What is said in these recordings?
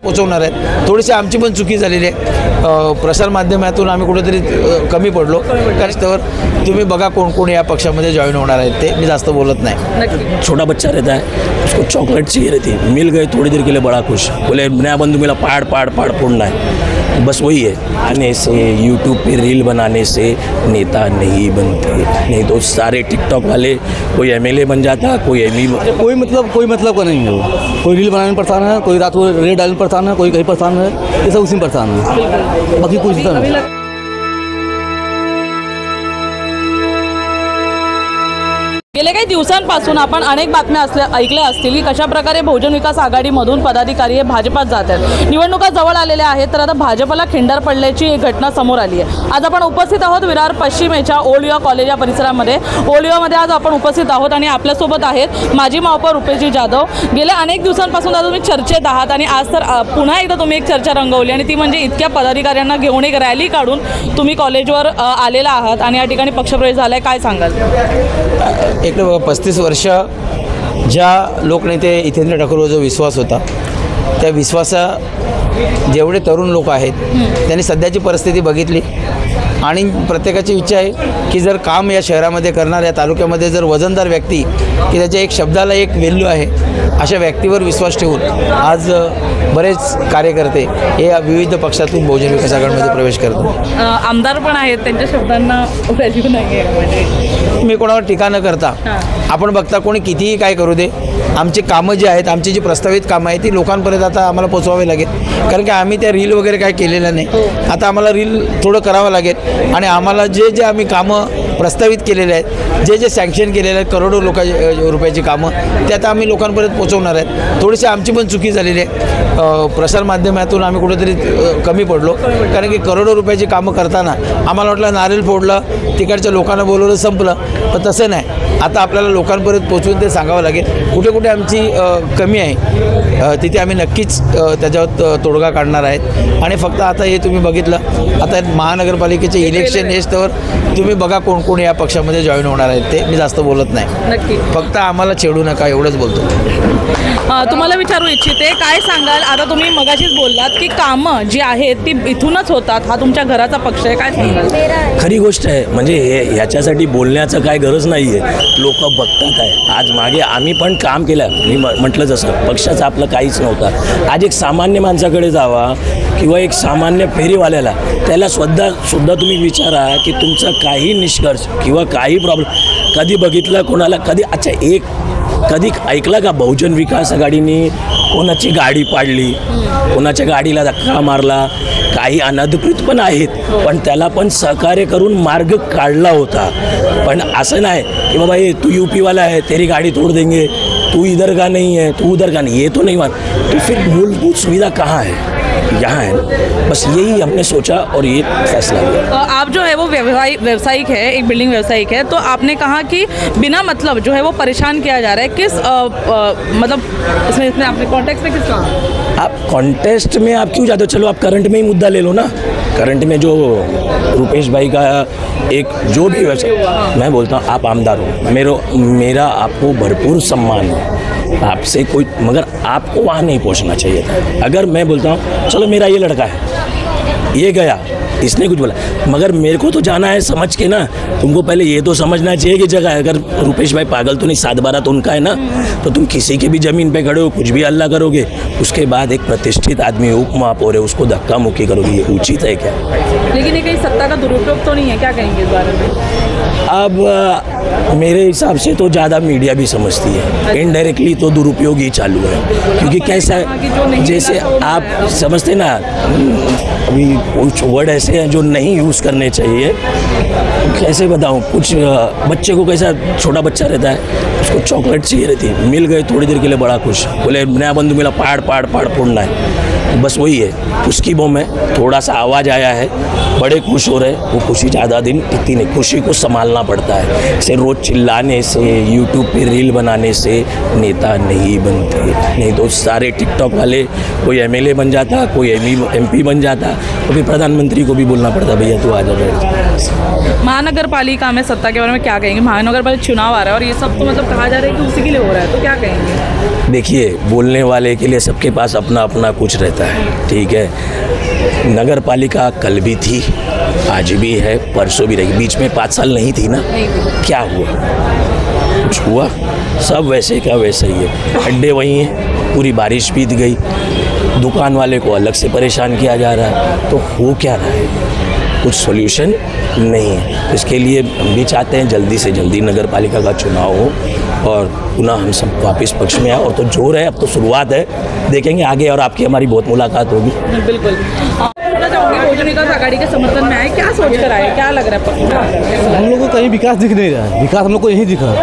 पोचवणार आहेत. थोडीशी आमची पण चुकी झालेली आहे. प्रसार माध्यमातून आम्ही कुठेतरी कमी पडलो. त्याच्यावर तुम्ही बघा कोण कोण या पक्षामध्ये जॉईन होणार आहेत ते. मी जास्त बोलत नाही. छोटा बच्चा रहता है, उसको चॉकलेट चाहिए रहती है, मिल गए थोड़ी देर के लिए बड़ा खुश, बोले नया बंधु मिला, पाड़ पाड़ पाड़ फोड़ना है. बस वही है, आने से यूट्यूब पे रील बनाने से नेता नहीं बनते. नहीं तो सारे टिकटॉक वाले कोई एमएलए बन जाता, कोई कोई मतलब का नहीं है वो. कोई रील बनाने में परेशान है, कोई रात को रेड डालने में परेशान है, कोई कहीं परेशान है. ये सब उसी में परेशान है, बाकी कुछ नहीं. गेल्या काही दिवसांपासून आपण अनेक बातम्या ऐकल्या असतील की कशा प्रकारे बहुजन विकास आघाडीमधून पदाधिकारी हे भाजपात जात आहेत. निवडणुका जवळ आलेल्या आहेत, तर आता भाजपला खिंडार पडल्याची एक घटना समोर आली आहे. आज आपण उपस्थित आहोत विरार पश्चिमेच्या ओल्ड युवा कॉलेज या परिसरामध्ये. ओल्ड युवामध्ये आज आपण उपस्थित आहोत आणि आपल्यासोबत आहेत माजी महापौर रुपेशजी जाधव. गेल्या अनेक दिवसांपासून आता तुम्ही चर्चेत आहात आणि आज तर पुन्हा एकदा तुम्ही एक चर्चा रंगवली आणि ती म्हणजे इतक्या पदाधिकाऱ्यांना घेऊन एक रॅली काढून तुम्ही कॉलेजवर आलेला आहात आणि या ठिकाणी पक्षप्रवेश झाला आहे. काय सांगाल? एक 35 वर्ष ज्या लोकनेते इथेंद्र ठाकूरवर जो विश्वास होता, त्या विश्वासा जेवढे तरुण लोक आहेत त्यांनी सध्याची परिस्थिती बघितली आणि प्रत्येकाची इच्छा आहे की जर काम या शहरामध्ये करणार, या तालुक्यामध्ये जर वजनदार व्यक्ती की त्याच्या एक शब्दाला एक व्हॅल्यू आहे, अशा व्यक्तीवर विश्वास ठेवून आज बरेच कार्यकर्ते हे विविध पक्षातून बहुजन विकास आघाडीमध्ये प्रवेश करतात. आमदार पण आहेत, त्यांच्या शब्दांना व्हॅल्यू नाही आहे. मी कोणावर टीका न करता, आपण बघता कोणी कितीही काय करू दे, आमची कामं जी आहेत, आमची जी प्रस्तावित कामं आहेत ती लोकांपर्यंत आता आम्हाला पोचवावी लागेल. कारण की आम्ही त्या रील वगैरे काय केलेलं नाही. आता आम्हाला रील थोडं करावं लागेल आणि आम्हाला जे जे आम्ही कामं प्रस्तावित केलेले आहेत, जे जे सँक्शन केलेले आहेत, करोडो रुपयाची कामं, ते आता आम्ही लोकांपर्यंत पोचवणार आहेत. थोडीशी आमची पण चुकी झालेली आहे. प्रसार माध्यमातून आम्ही कुठेतरी कमी पडलो. कारण की करोडो रुपयाची कामं करताना आम्हाला वाटलं नारळ फोडलं, तिकडच्या लोकांना बोलवलं, संपलं. पण तसं नाही. आता आपल्याला लोकांपर्यंत पोचवून ते सांगावं लागेल. कुठे कुठे आमची कमी आहे तिथे आम्ही नक्कीच त्याच्यावर तोडगा काढणार आहेत. आणि फक्त आता हे तुम्ही बघितलं, आता महानगरपालिकेचे इलेक्शन तर तुम्ही बघा कोण कोण या पक्षामध्ये जॉईन होणार आहेत ते. मी जास्त बोलत नाही. फक्त आम्हाला छेडू नका एवढंच बोलतो. तुम्हाला विचारू इच्छिते, काय सांगाल? आता तुम्ही मगाशीच बोललात की कामं जी आहेत ती इथूनच होतात, हा तुमच्या घराचा पक्ष आहे. काय सांगाल? खरी गोष्ट आहे. म्हणजे ह्याच्यासाठी बोलण्याचं काय गरज नाही आहे. लोक बघतात आहे. आज मागे आम्ही पण काम केलं. मी म्हटलं जसं पक्षाचं आपलं काहीच नव्हतं. आज एक सामान्य माणसाकडे जावा किंवा एक सामान्य फेरीवाल्याला, त्याला सुद्धा तुम्ही विचारा की तुमचा काही निष्कर्ष किंवा काही प्रॉब्लेम कधी बघितलं कोणाला, कधी ऐकलं का बहुजन विकास आघाडीने कोणाची गाडी पाडली, कोणाच्या गाडीला धक्का मारला? काही अनधिकृत पण आहेत, पण त्याला पण सहकार्य करून मार्ग काढला होता. पण असं नाही की बाबा ये तू यूपीवाला है, तेरी गाड़ी तोड़ देंगे, तू इधर का नहीं है, तू उधर का नहीं, ये तो नहीं मान. तो फिर मूलभूत सुविधा कहाँ है? यहाँ है. बस यही हमने सोचा और ये फैसला लिया. आप जो है वो व्यवसायिक है, एक बिल्डिंग व्यवसायिक है, तो आपने कहा कि बिना मतलब जो है वो परेशान किया जा रहा है. किस मतलब इसमें आपने कॉन्टेक्स्ट में किस कहा? आप कॉन्टेस्ट में आप क्यों जाते हो? चलो आप करंट में ही मुद्दा ले लो ना. करंट में जो रुपेश भाई का एक जो भी व्यवसाय, मैं बोलता हूँ आप आमदार हो, मेरा आपको भरपूर सम्मान है आपसे, कोई मगर आपको वहाँ नहीं पहुँचना चाहिए था. अगर मैं बोलता हूँ चलो मेरा ये लड़का है, ये गया, इसने कुछ बोला, मगर मेरे को तो जाना है समझ के ना. तुमको पहले ये तो समझना चाहिए कि जगह है. अगर रुपेश भाई पागल तो नहीं, 7/12 तो उनका है ना. तो तुम किसी की भी ज़मीन पे खड़े हो, कुछ भी हल्ला करोगे, उसके बाद एक प्रतिष्ठित आदमी उप महापौर है, उसको धक्का मुक्की करोगे, ये उचित है क्या? लेकिन ये कहीं सत्ता का दुरुपयोग तो नहीं है? क्या कहेंगे इस बारे में? अब मेरे हिसाब से तो ज़्यादा मीडिया भी समझती है, इनडायरेक्टली तो दुरुपयोग ही चालू है. क्योंकि कैसा है, जैसे आप समझते ना, अभी कुछ वर्ड ऐसे हैं जो नहीं यूज़ करने चाहिए. कैसे बताऊँ, कुछ बच्चे को, कैसा छोटा बच्चा रहता है, उसको चॉकलेट चाहिए रहती है, मिल गए थोड़ी देर के लिए बड़ा खुश, बोले नया बंधु मिला, पाड़ पाड़ पाड़ फोड़ना है. बस वही है, उसकी बो में थोड़ा सा आवाज़ आया है, बड़े खुश हो रहे. वो खुशी ज़्यादा दिन टिकती नहीं, खुशी को संभालना पड़ता है. ऐसे रोज़ चिल्लाने से, यूट्यूब पे रील बनाने से नेता नहीं बनते. नहीं तो सारे टिकटॉक वाले कोई एमएलए बन जाता, कोई एमपी बन जाता, तो फिर प्रधानमंत्री को भी बोलना पड़ता, भैया तू आ जा बैठ. से। महानगर पालिका में सत्ता के बारे में क्या कहेंगे? महानगर पालिका चुनाव आ रहा है और ये सब तो मतलब कहा जा रहा है कि उसी के लिए हो रहा है, तो क्या कहेंगे? देखिए, बोलने वाले के लिए सबके पास अपना अपना कुछ रहता है, ठीक है। नगर पालिका कल भी थी, आज भी है, परसों भी रहेगी। बीच में 5 साल नहीं थी ना, क्या हुआ? कुछ हुआ? सब वैसे का वैसा ही है, खड्डे वही हैं, पूरी बारिश बीत गई, दुकान वाले को अलग से परेशान किया जा रहा है, तो हो क्या रहा है? कुछ सॉल्यूशन नहीं है। इसके लिए हम भी चाहते हैं जल्दी से जल्दी नगर पालिका का चुनाव हो और पुनः हम सब वापस पक्ष में आए। और तो जोर है, अब तो शुरुआत है, देखेंगे आगे और आपकी हमारी बहुत मुलाकात होगी। बिल्कुल। पूछना चाहूँगी, बहुजन विकास आघाड़ी के समर्थन में आए, क्या सोच कर आए, क्या लग रहा है? हम लोग को कहीं विकास दिख नहीं रहा है। विकास हम लोग को यहीं दिखा।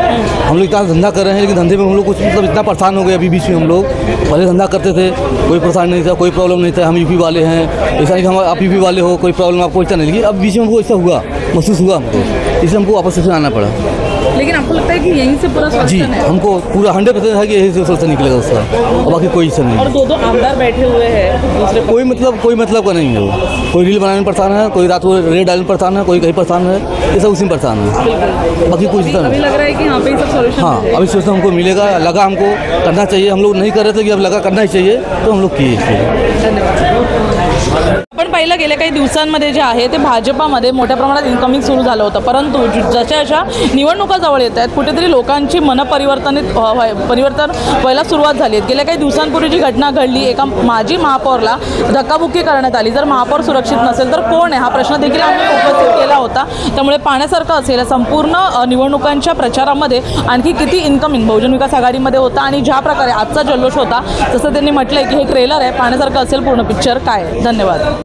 हम लोग इतना धंधा कर रहे हैं, लेकिन धंधे में हम लोग कुछ मतलब इतना परेशान हो गए अभी बीच में। हम लोग पहले धंधा करते थे, कोई परेशान नहीं था, कोई प्रॉब्लम नहीं था। हम यूपी वाले हैं, ऐसा नहीं कि हम आप यूपी वाले हो, कोई प्रॉब्लम आपको ऐसा नहीं। लेकिन अब बीच में हमको ऐसा हुआ, महसूस हुआ हमको, इसलिए हमको वापस से आना पड़ा। लेकिन आपको लगता है कि यहीं से पूरा जी, सॉल्यूशन है? हमको पूरा 100% है कि यही से सोल्यूशन निकलेगा उसका, और बाकी कोई इशू नहीं। और दो आमदार बैठे हुए हैं दूसरे कोई मतलब का नहीं है वो। कोई रील बनाने में परेशान है, कोई रात को रेड डालने में परेशान है, कोई कहीं परेशान है, ये सब उसी में परेशान है, बाकी कोई इशू अभी नहीं। लग रहा है कि यहाँ पे ही सब सॉल्यूशन हाँ, अभी सोचता हमको मिलेगा, लगा हमको करना चाहिए। हम लोग नहीं कर रहे थे कि अब लगा करना ही चाहिए, तो हम लोग किए। आपण पाहिलं गेल्या काही दिवसांमध्ये जे आहे ते भाजपामध्ये मोठ्या प्रमाणात इन्कमिंग सुरू झालं होतं, परंतु जशा जशा निवडणुका जवळ येत आहेत कुठेतरी लोकांची मन परिवर्तन व्हायला सुरुवात झाली आहे। गेल्या काही दिवसांपूर्वी जी घटना घडली, एका माजी महापौरला धक्काबुक्की करण्यात आली। जर महापौर सुरक्षित नसेल तर कोण आहे, हा प्रश्न देखील आम्ही उपस्थित केला होता। त्यामुळे पाहण्यासारखं असेल संपूर्ण निवडणुकांच्या प्रचारामध्ये आणखी किती इन्कमिंग बहुजन विकास आघाडीमध्ये होता आणि ज्या प्रकारे आजचा जल्लोष होता, जसं त्यांनी म्हटलंय की हे ट्रेलर आहे, पाहण्यासारखं असेल पूर्ण पिक्चर काय। धन्यवाद।